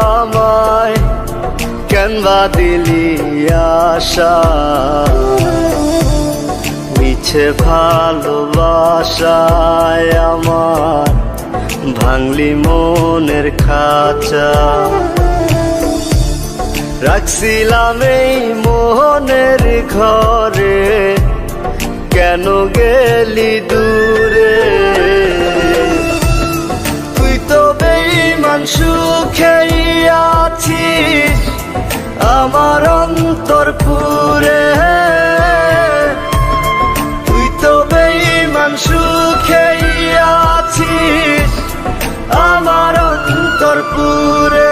আমায় কেন বা দিলি আশা, মিছে ভালোবাসায় আমার ভাঙলি মনের খাঁচা। রাখছিলাম এই মোহনের ঘরে, কেন গেলি দূরে? তুই তো বেঈমান সুখেই আছিস আমার অন্তর পুরে। তুই তো বেঈমান সুখেই আছিস আমার অন্তর পুরে।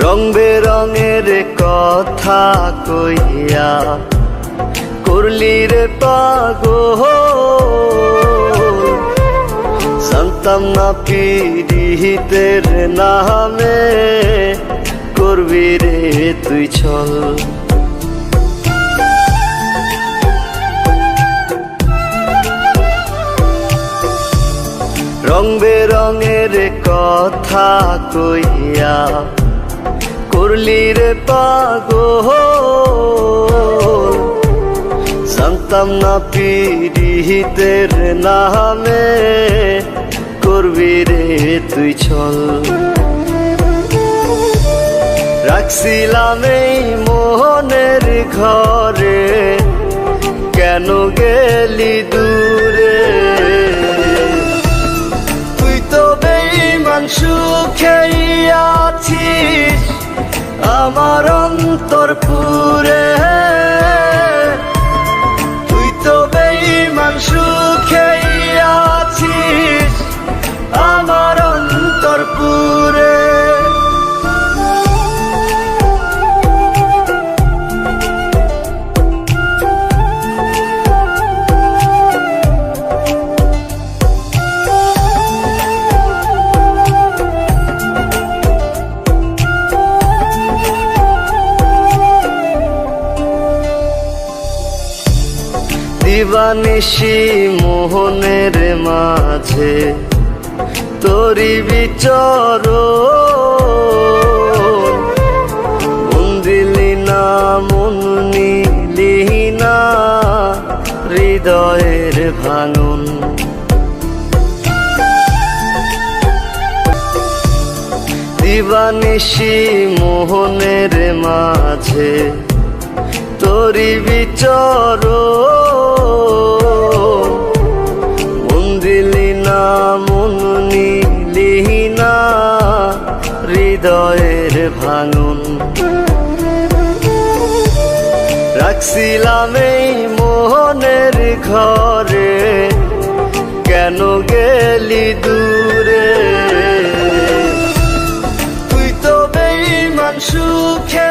রং বেরঙের কথা কইয়া করলি রে পাগল, জানতাম না পীড়িতের নামে করবি রে তুই ছল। রং বেরঙের কথা কইয়া করলি রে পাগল, জানতাম না পীড়িতের নামে করবি রে তুই ছল। রাখছিলাম এই মোহনের ঘরে, কেন গেলি দূরে? তুই তো বেঈমান সুখেই আছিস আমার অন্তর পুরে। তুই তো বেঈমান সুখেই আছিস আমার অন্তর পুরে। দিবানিশি মোহনের মাঝে তোরি বিচরণ, মন দিলি না মন নিলি না হৃদয়ের ভাঙন। দিবানিশি মোহনের মাঝে তোরি বিচরণ, মন দিলি না মন নিলি না হৃদয়ের ভাঙন। রাখছিলাম এই মোহনের ঘরে, কেন গেলি দূরে? তুই তো বেঈমান সুখে